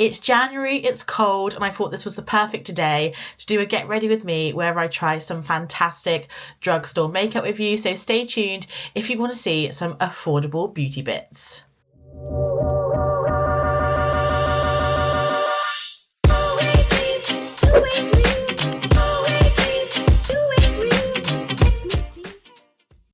It's January, it's cold, and I thought this was the perfect day to do a get ready with me where I try some fantastic drugstore makeup with you. So stay tuned if you want to see some affordable beauty bits.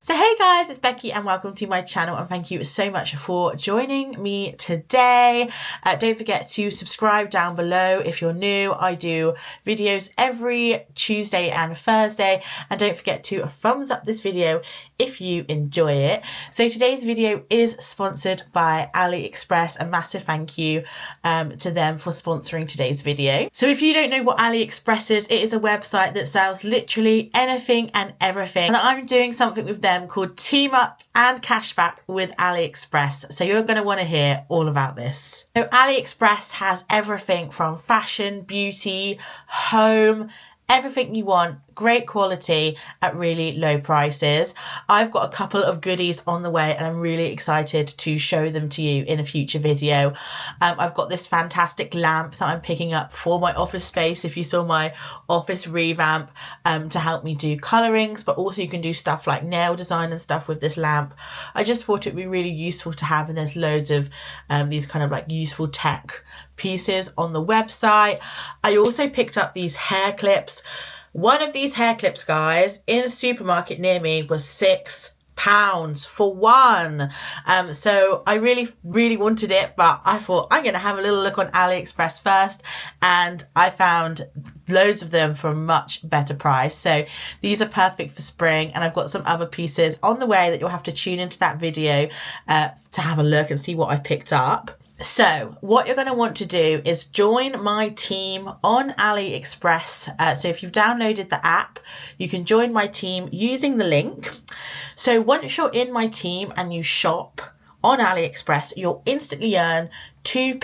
So hey guys, it's Becky and welcome to my channel, and thank you so much for joining me today. Don't forget to subscribe down below if you're new. I do videos every Tuesday and Thursday, and don't forget to thumbs up this video if you enjoy it. So today's video is sponsored by AliExpress. A massive thank you to them for sponsoring today's video. So if you don't know what AliExpress is, it is a website that sells literally anything and everything, and I'm doing something with them called Team Up and Cashback with AliExpress. So you're going to want to hear all about this. So AliExpress has everything from fashion, beauty, home, everything you want, great quality at really low prices. I've got a couple of goodies on the way and I'm really excited to show them to you in a future video. I've got this fantastic lamp that I'm picking up for my office space. If you saw my office revamp, to help me do colorings, but also you can do stuff like nail design and stuff with this lamp. I just thought it would be really useful to have, and there's loads of these kind of like useful tech pieces on the website. I also picked up these hair clips. One of these hair clips, guys, in a supermarket near me was £6 for one. So I really wanted it, but I thought I'm gonna have a little look on AliExpress first, and I found loads of them for a much better price. So these are perfect for spring, and I've got some other pieces on the way that you'll have to tune into that video to have a look and see what I picked up. So what you're going to want to do is join my team on AliExpress. So if you've downloaded the app, you can join my team using the link. So once you're in my team and you shop on AliExpress, you'll instantly earn 2%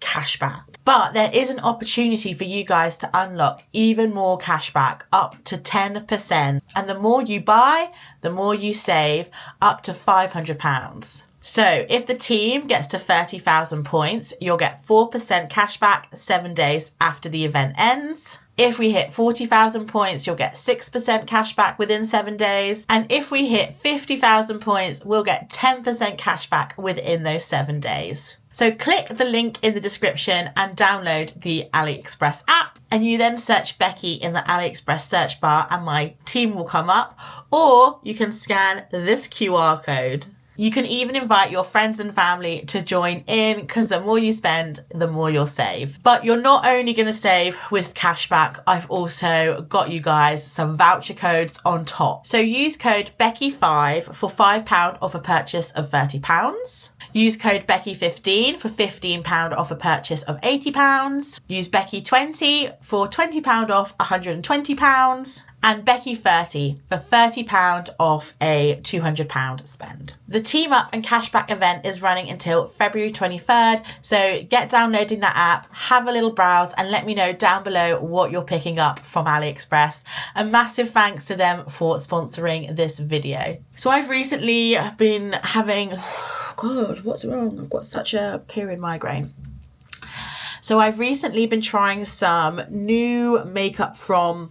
cashback. But there is an opportunity for you guys to unlock even more cashback, up to 10%. And the more you buy, the more you save, up to £500. So if the team gets to 30,000 points, you'll get 4% cashback 7 days after the event ends. If we hit 40,000 points, you'll get 6% cashback within 7 days. And if we hit 50,000 points, we'll get 10% cashback within those 7 days. So click the link in the description and download the AliExpress app. And you then search Becky in the AliExpress search bar and my team will come up. Or you can scan this QR code. You can even invite your friends and family to join in, because the more you spend, the more you'll save. But you're not only going to save with cashback, I've also got you guys some voucher codes on top. So use code Becky5 for £5 off a purchase of £30. Use code Becky15 for £15 off a purchase of £80. Use Becky20 for £20 off £120. And Becky30 for £30 off a £200 spend. The Team Up and Cashback event is running until February 23rd, so get downloading that app, have a little browse, and let me know down below what you're picking up from AliExpress. A massive thanks to them for sponsoring this video. So I've recently been having, oh God, what's wrong? I've got such a period migraine. So I've recently been trying some new makeup from,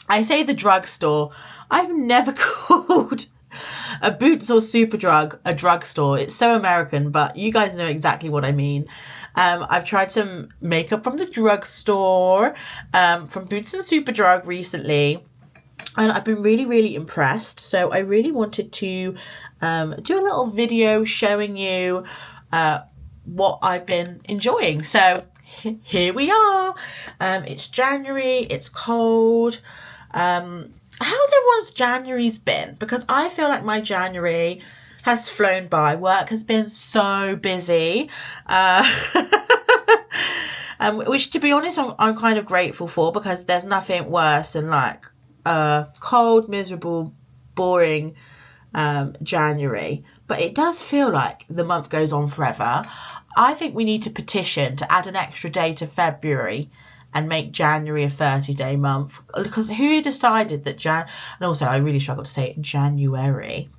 I say the drugstore. I've never called a Boots or Superdrug a drugstore. It's so American, but you guys know exactly what I mean. I've tried some makeup from the drugstore, from Boots and Superdrug recently, and I've been really impressed. So I really wanted to do a little video showing you what I've been enjoying. So here we are. It's January, it's cold. How's everyone's January's been? Because I feel like my January has flown by. Work has been so busy, which, to be honest, I'm kind of grateful for, because there's nothing worse than like a cold, miserable, boring January. But it does feel like the month goes on forever. I think we need to petition to add an extra day to February and make January a 30-day month, because who decided that and also I really struggle to say January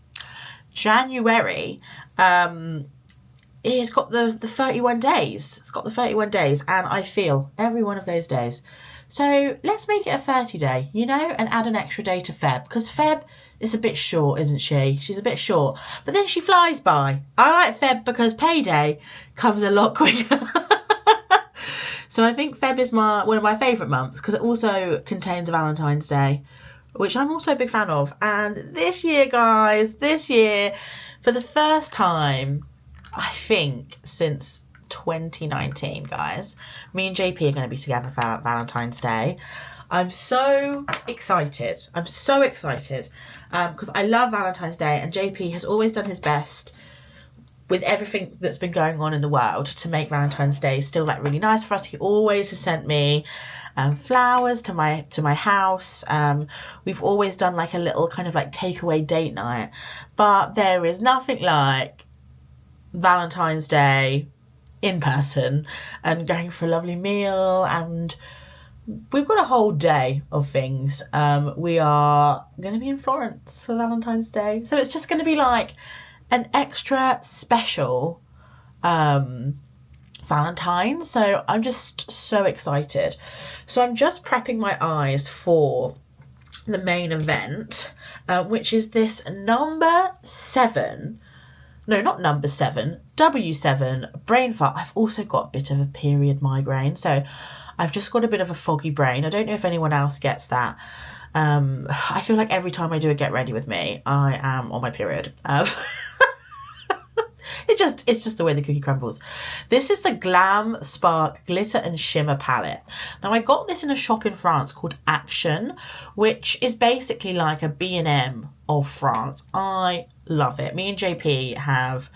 it's got the 31 days. It's got the 31 days, and I feel every one of those days. So let's make it a 30 day, you know, and add an extra day to Feb, because Feb is a bit short, isn't she? She's a bit short, but then she flies by. I like Feb because payday comes a lot quicker. So I think Feb is one of my favourite months because it also contains a Valentine's Day, which I'm also a big fan of. And this year, guys, for the first time, I think, since 2019, guys, me and JP are going to be together for Valentine's Day. I'm so excited. Because I love Valentine's Day, and JP has always done his best with everything that's been going on in the world to make Valentine's Day still like really nice for us. He always has sent me flowers to my house. We've always done like a little kind of like takeaway date night, but there is nothing like Valentine's Day in person and going for a lovely meal. And we've got a whole day of things. We are going to be in Florence for Valentine's Day, so it's just going to be like an extra special Valentine's. So I'm just so excited. So I'm just prepping my eyes for the main event, which is this W7 brain fart. I've also got a bit of a period migraine, so I've just got a bit of a foggy brain. I don't know if anyone else gets that. I feel like every time I do a get ready with me, I am on my period. It's just the way the cookie crumbles. This is the Glam Spark Glitter and Shimmer palette. Now, I got this in a shop in France called Action, which is basically like a B&M of France. I love it. Me and JP have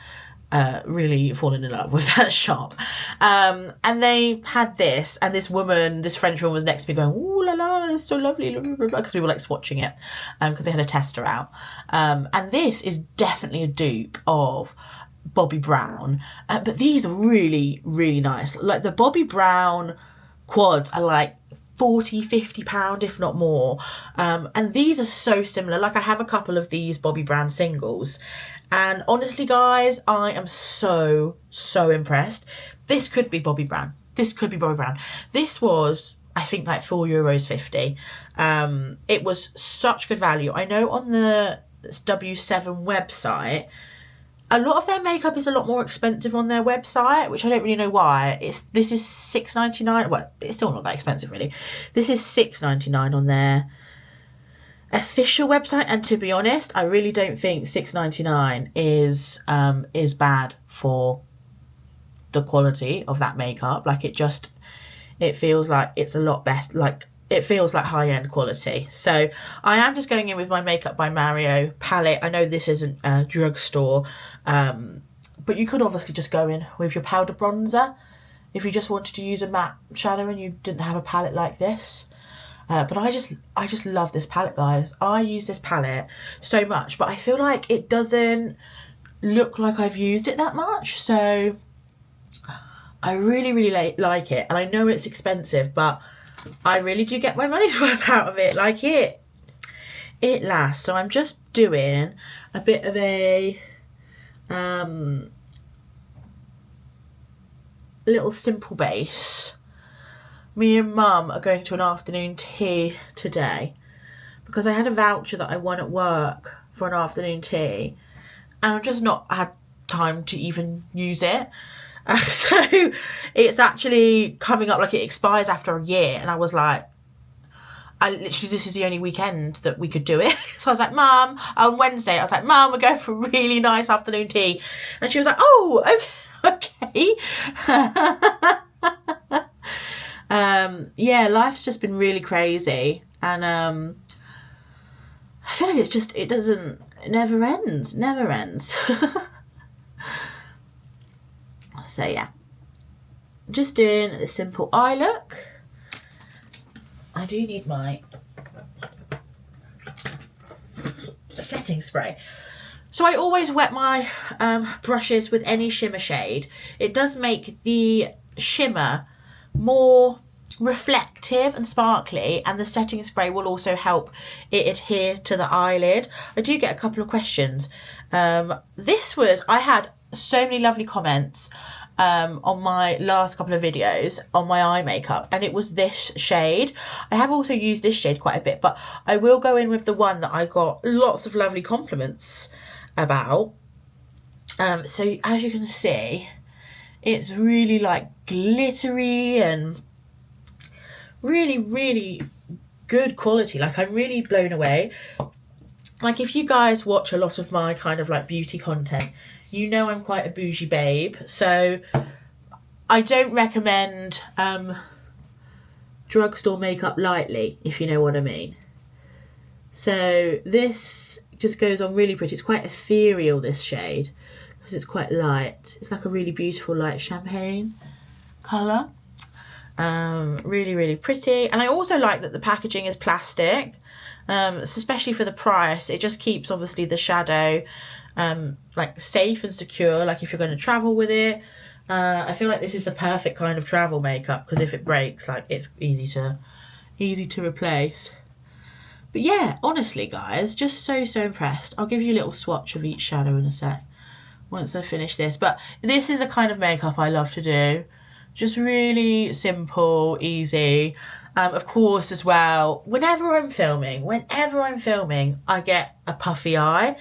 really fallen in love with that shop. And they had this, and this French woman was next to me going, "Ooh la la, it's so lovely," because we were like swatching it, because they had a tester out. And this is definitely a dupe of Bobbi Brown, but these are really, really nice. Like the Bobbi Brown quads are like £40-50, if not more, and these are so similar. Like I have a couple of these Bobbi Brown singles, and honestly, guys, I am so impressed. This could be Bobbi Brown. This was, I think, like €4.50. It was such good value. I know on the W7 website, a lot of their makeup is a lot more expensive on their website, which I don't really know why. This is $6.99. Well, it's still not that expensive, really. This is $6.99 on their official website, and to be honest, I really don't think $6.99 is bad for the quality of that makeup. Like it feels like it's a lot best. Like it feels like high-end quality. So I am just going in with my Makeup by Mario palette. I know this isn't a drugstore, but you could obviously just go in with your powder bronzer if you just wanted to use a matte shadow and you didn't have a palette like this. But I just love this palette, guys. I use this palette so much, but I feel like it doesn't look like I've used it that much. So I really, really like it. And I know it's expensive, but I really do get my money's worth out of it. Like it lasts. So I'm just doing a bit of a little simple base. Me and Mum are going to an afternoon tea today because I had a voucher that I won at work for an afternoon tea, and I've just not had time to even use it. So it's actually coming up, like it expires after a year, and I was like, this is the only weekend that we could do it. So I was like, Mum, on Wednesday, I was like, Mum, we're going for a really nice afternoon tea. And she was like, oh, okay. Yeah, life's just been really crazy. And I feel like it never ends. So yeah, just doing a simple eye look. I do need my setting spray. So I always wet my brushes with any shimmer shade. It does make the shimmer more reflective and sparkly, and the setting spray will also help it adhere to the eyelid. I do get a couple of questions. I had so many lovely comments on my last couple of videos on my eye makeup, and it was this shade. I have also used this shade quite a bit, but I will go in with the one that I got lots of lovely compliments about. So as you can see, it's really like glittery and really, really good quality. Like, I'm really blown away. Like, if you guys watch a lot of my kind of like beauty content, you know I'm quite a bougie babe, so I don't recommend drugstore makeup lightly, if you know what I mean. So this just goes on really pretty. It's quite ethereal, this shade, because it's quite light. It's like a really beautiful light champagne colour. Really, really pretty. And I also like that the packaging is plastic, especially for the price. It just keeps, obviously, the shadow like safe and secure, like if you're going to travel with it. I feel like this is the perfect kind of travel makeup, because if it breaks, like, it's easy to replace. But yeah, honestly guys, just so impressed. I'll give you a little swatch of each shadow in a sec once I finish this. But this is the kind of makeup I love to do. Just really simple, easy. Of course, as well, whenever I'm filming, I get a puffy eye.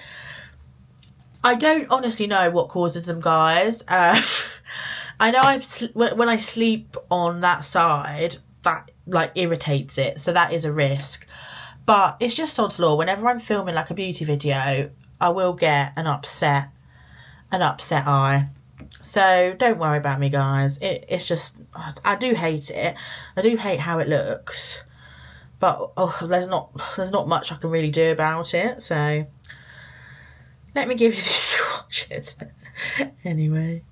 I don't honestly know what causes them, guys. I know when I sleep on that side, that like irritates it, so that is a risk. But it's just sod's law. Whenever I'm filming like a beauty video, I will get an upset eye. So don't worry about me, guys. It's just, I do hate it. I do hate how it looks, but there's not much I can really do about it. So let me give you these swatches. Anyway,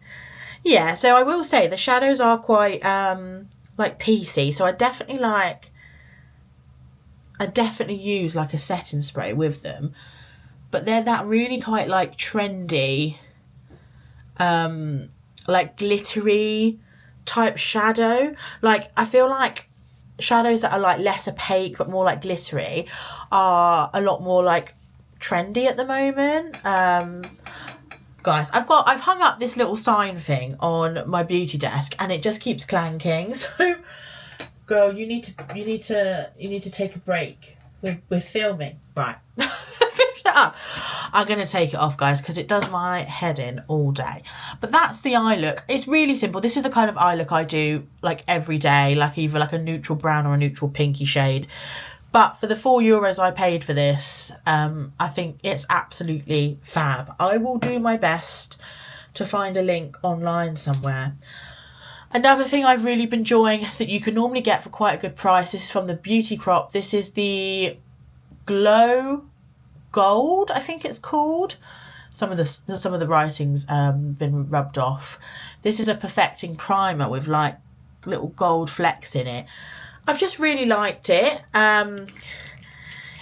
yeah. So I will say the shadows are quite like piecey. So I definitely use like a setting spray with them, but they're that really quite like trendy, like glittery type shadow. Like, I feel like shadows that are like less opaque but more like glittery are a lot more like trendy at the moment. Guys, I've hung up this little sign thing on my beauty desk and it just keeps clanking. So girl, you need to take a break with filming, right? Finish it up. I'm gonna take it off, guys, because it does my head in all day. But that's the eye look. It's really simple. This is the kind of eye look I do like every day, like either like a neutral brown or a neutral pinky shade. But for the €4 I paid for this, I think it's absolutely fab. I will do my best to find a link online somewhere. Another thing I've really been enjoying that you can normally get for quite a good price, this is from the Beauty Crop. This is the Glow Gold, I think it's called. Some of the writing's been rubbed off. This is a perfecting primer with like little gold flecks in it. I've just really liked it.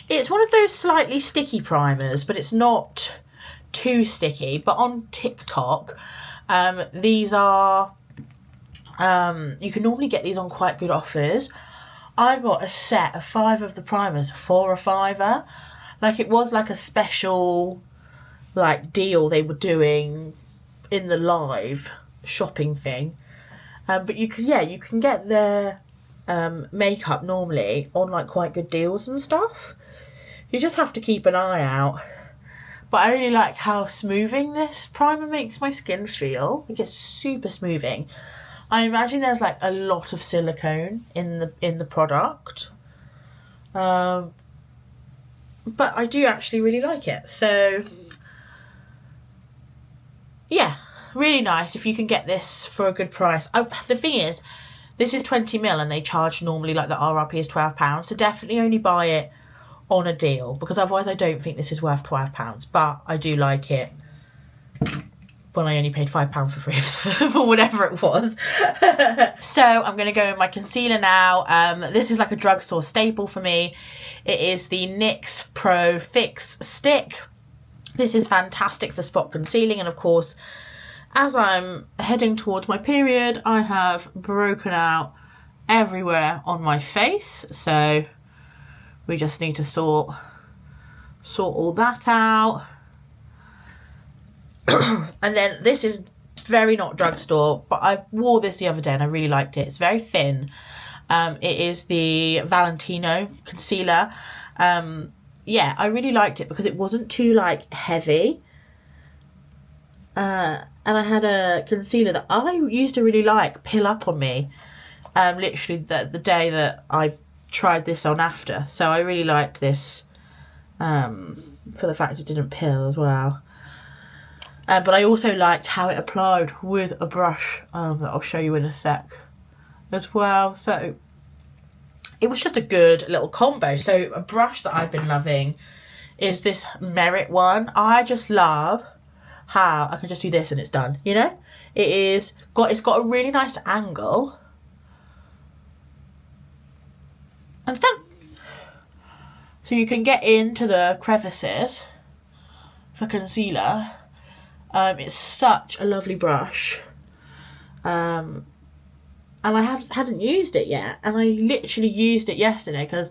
It's one of those slightly sticky primers, but it's not too sticky. But on TikTok, these are, you can normally get these on quite good offers. I got a set of 5 of the primers for a £5. Like, it was like a special like deal they were doing in the live shopping thing. But you can get their makeup normally on like quite good deals and stuff. You just have to keep an eye out. But I really like how smoothing this primer makes my skin feel. It gets super smoothing. I imagine there's like a lot of silicone in the product, but I do actually really like it. So yeah, really nice if you can get this for a good price. The thing is, this is 20ml and they charge normally, like, the RRP is £12, so definitely only buy it on a deal, because otherwise I don't think this is worth £12. But I do like it when I only paid £5 for 3 of them, or whatever it was. So I'm going to go in my concealer now. This is like a drugstore staple for me. It is the NYX Pro Fix Stick. This is fantastic for spot concealing, and of course, as I'm heading towards my period, I have broken out everywhere on my face, so we just need to sort all that out. And then this is very not drugstore, but I wore this the other day and I really liked it. It's very thin. It is the Valentino concealer. Yeah, I really liked it because it wasn't too like heavy. And I had a concealer that I used to really like peel up on me. Literally the day that I tried this on after. So I really liked this for the fact it didn't peel as well. But I also liked how it applied with a brush that I'll show you in a sec as well. So it was just a good little combo. So a brush that I've been loving is this Merit one. I just love how I can just do this and it's done, you know? It's got a really nice angle. And it's done. So you can get into the crevices for concealer. It's such a lovely brush. And I hadn't used it yet. And I literally used it yesterday because,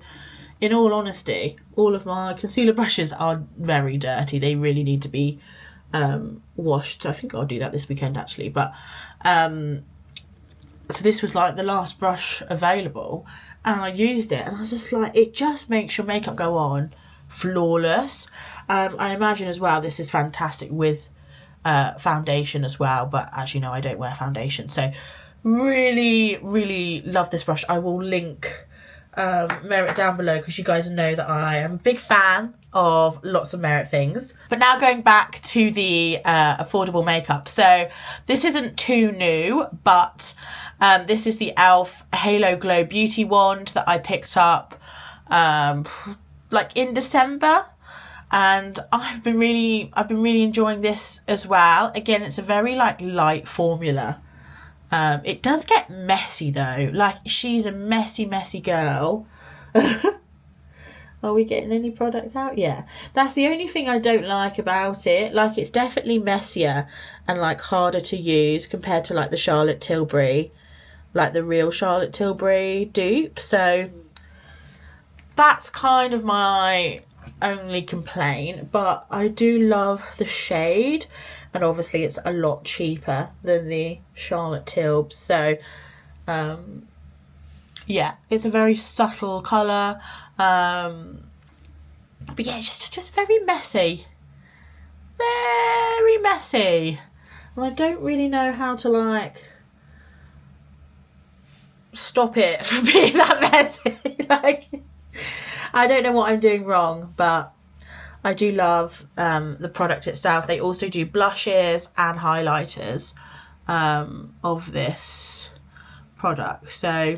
in all honesty, all of my concealer brushes are very dirty. They really need to be washed. I think I'll do that this weekend actually. But so this was like the last brush available. And I used it and I was just like, it just makes your makeup go on flawless. I imagine as well this is fantastic with foundation as well, but as you know I don't wear foundation, so really really love this brush. I will link Merit down below because you guys know that I am a big fan of lots of Merit things. But now going back to the affordable makeup, so this isn't too new, but this is the ELF Halo Glow Beauty Wand that I picked up like in December. And I've been really enjoying this as well. Again, it's a very like light formula. It does get messy though. Like, she's a messy girl. Are we getting any product out? Yeah. That's the only thing I don't like about it. Like, it's definitely messier and like harder to use compared to like the Charlotte Tilbury, like the real Charlotte Tilbury dupe. So that's kind of my only complaint, but I do love the shade, and obviously it's a lot cheaper than the Charlotte Tilbury. So yeah, it's a very subtle colour, but yeah, it's just very messy, and I don't really know how to like stop it from being that messy. Like, I don't know what I'm doing wrong, but I do love the product itself. They also do blushes and highlighters of this product. So,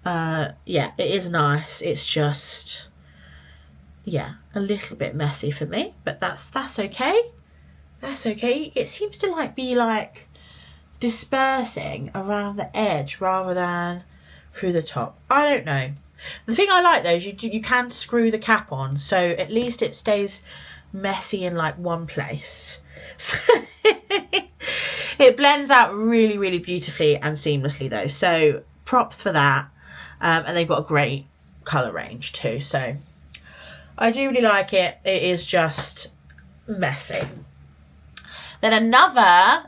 yeah, it is nice. It's just, yeah, a little bit messy for me, but that's okay. That's okay. It seems to like be like dispersing around the edge rather than through the top. I don't know. The thing I like though is you can screw the cap on, so at least it stays messy in like one place. So it blends out really, really beautifully and seamlessly though. So props for that. And they've got a great colour range too. So I do really like it. It is just messy. Then another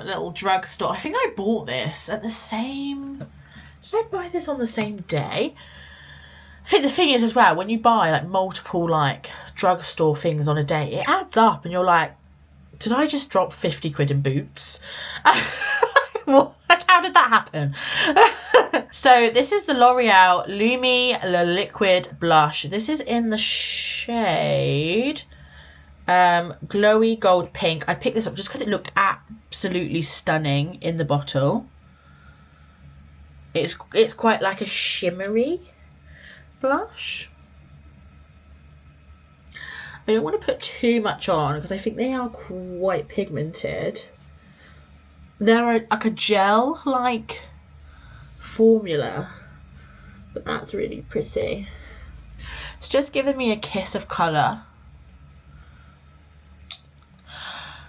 little drugstore. I think I bought this at the same... Did I buy this on the same day? I think the thing is as well, when you buy like multiple like drugstore things on a day, it adds up and you're like, did I just drop 50 quid in boots? Like, how did that happen? So this is the L'Oreal Lumi Le Liquid Blush. This is in the shade Glowy Gold Pink. I picked this up just because it looked absolutely stunning in the bottle. It's quite like a shimmery blush. I don't want to put too much on because I think they are quite pigmented. They're like a gel-like formula, but that's really pretty. It's just giving me a kiss of colour.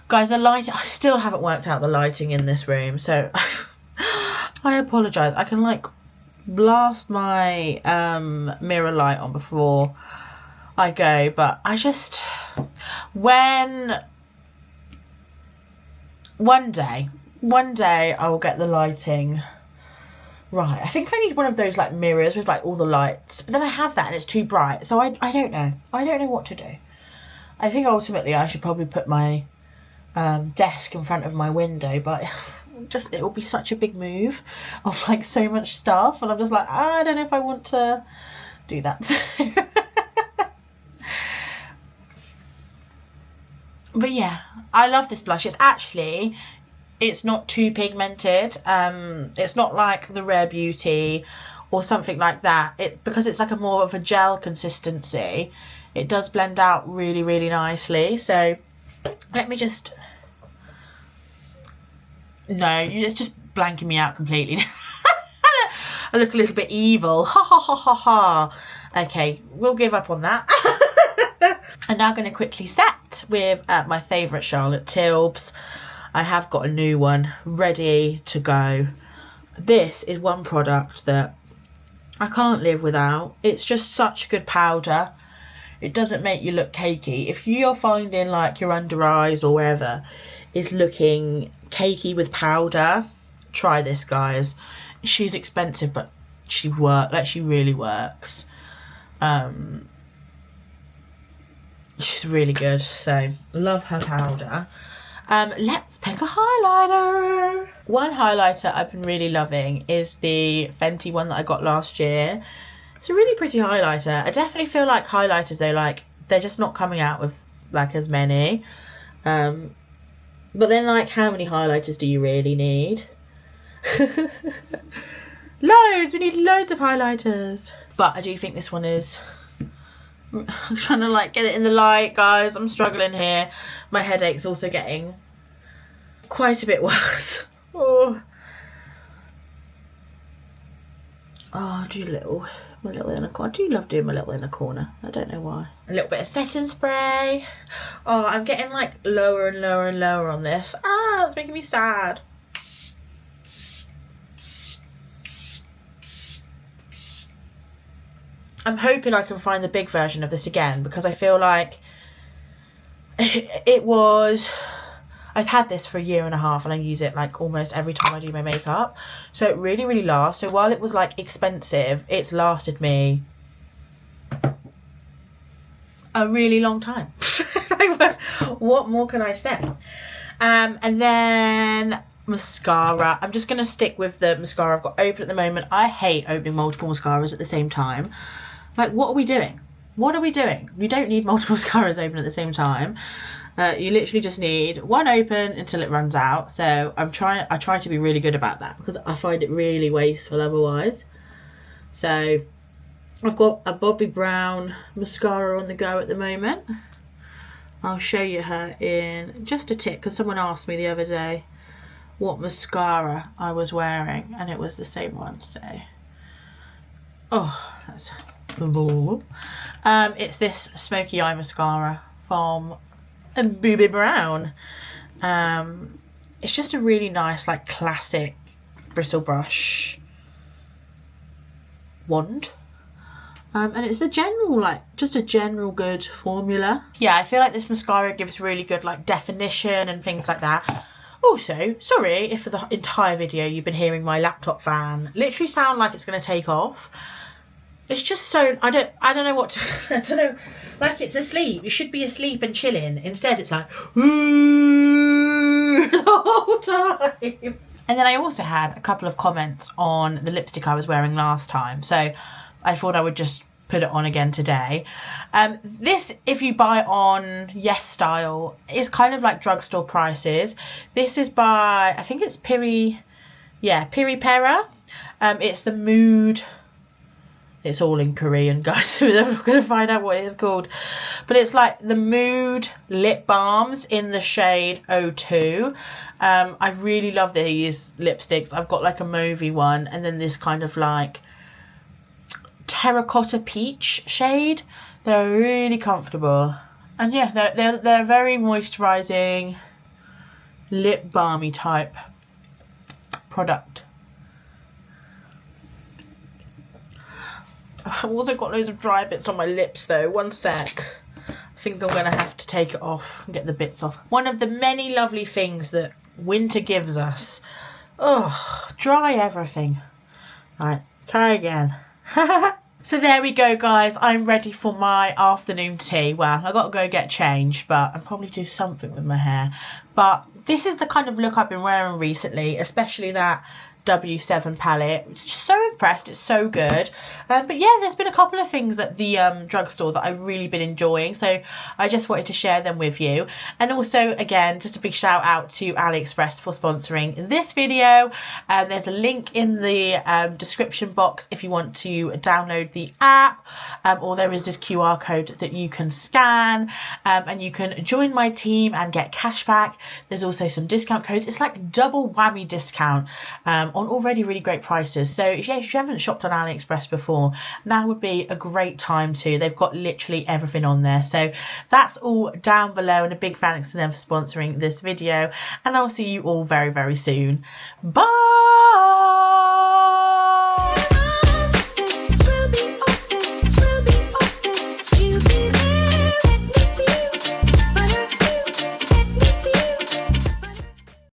Guys, the light, I still haven't worked out the lighting in this room, so I apologise. I can like blast my mirror light on before I go, but I just, when one day I will get the lighting right. I think I need one of those like mirrors with like all the lights, but then I have that and it's too bright, so I don't know. I don't know what to do. I think ultimately I should probably put my desk in front of my window, but just it will be such a big move of like so much stuff, and I'm just like, I don't know if I want to do that. But yeah, I love this blush. It's not too pigmented. It's not like the Rare Beauty or something like that. Because it's like a more of a gel consistency, it does blend out really, really nicely. So let me just... No, it's just blanking me out completely. I look a little bit evil. Ha ha ha ha ha. Okay, we'll give up on that. I'm now going to quickly set with my favourite Charlotte Tilbury. I have got a new one ready to go. This is one product that I can't live without. It's just such good powder. It doesn't make you look cakey. If you're finding like your under eyes or wherever is looking cakey with powder, try this, guys. She's expensive, but she really works. She's really good, so love her powder. Let's pick a highlighter. One highlighter I've been really loving is the Fenty one that I got last year. It's a really pretty highlighter. I definitely feel like highlighters though, like they're just not coming out with like as many. But then like, how many highlighters do you really need? Loads! We need loads of highlighters. But I do think this one is... I'm trying to like get it in the light, guys. I'm struggling here. My headache's also getting quite a bit worse. Oh, I do my little inner corner. I do love doing my little inner corner. I don't know why. A little bit of setting spray. Oh, I'm getting like lower and lower and lower on this. Ah, it's making me sad. I'm hoping I can find the big version of this again, because I feel like I've had this for a year and a half and I use it like almost every time I do my makeup. So it really, really lasts. So while it was like expensive, it's lasted me a really long time. Like, what more can I say? And then mascara. I'm just going to stick with the mascara I've got open at the moment. I hate opening multiple mascaras at the same time. Like, what are we doing? What are we doing? You don't need multiple mascaras open at the same time. You literally just need one open until it runs out. So I try to be really good about that, because I find it really wasteful otherwise. So I've got a Bobbi Brown mascara on the go at the moment. I'll show you her in just a tick, because someone asked me the other day what mascara I was wearing, and it was the same one. So, oh, that's it's this smoky eye mascara from Bobbi Brown. It's just a really nice, like, classic bristle brush wand. And it's a general, like, just a general good formula. Yeah, I feel like this mascara gives really good, like, definition and things like that. Also, sorry if for the entire video you've been hearing my laptop fan literally sound like it's going to take off. It's just so, I don't know what to, I don't know, like it's asleep. It should be asleep and chilling. Instead it's like, the whole time. And then I also had a couple of comments on the lipstick I was wearing last time. So I thought I would just put it on again today. This, if you buy on YesStyle, is kind of like drugstore prices. This is by, I think it's Piri Pera. It's the Mood. It's all in Korean, guys. We're never going to find out what it is called. But it's like the Mood Lip Balms in the shade 02. I really love these lipsticks. I've got like a mauvey one, and then this kind of like terracotta peach shade. They're really comfortable. And yeah, they're very moisturising, lip balmy type product. I've also got loads of dry bits on my lips though. One sec. I think I'm going to have to take it off and get the bits off. One of the many lovely things that winter gives us. Oh, dry everything. Right, try again. So there we go, guys. I'm ready for my afternoon tea. Well, I got to go get changed, but I'll probably do something with my hair. But this is the kind of look I've been wearing recently, especially that W7 palette. It's just so impressed. It's so good. But yeah, there's been a couple of things at the drugstore that I've really been enjoying, so I just wanted to share them with you. And also, again, just a big shout out to AliExpress for sponsoring this video. There's a link in the description box if you want to download the app, or there is this QR code that you can scan, and you can join my team and get cash back. There's also some discount codes. It's like double whammy discount on already really great prices. So if you haven't shopped on AliExpress before, now would be a great time to. They've got literally everything on there. So that's all down below, and a big thanks to them for sponsoring this video, and I'll see you all very, very soon. Bye!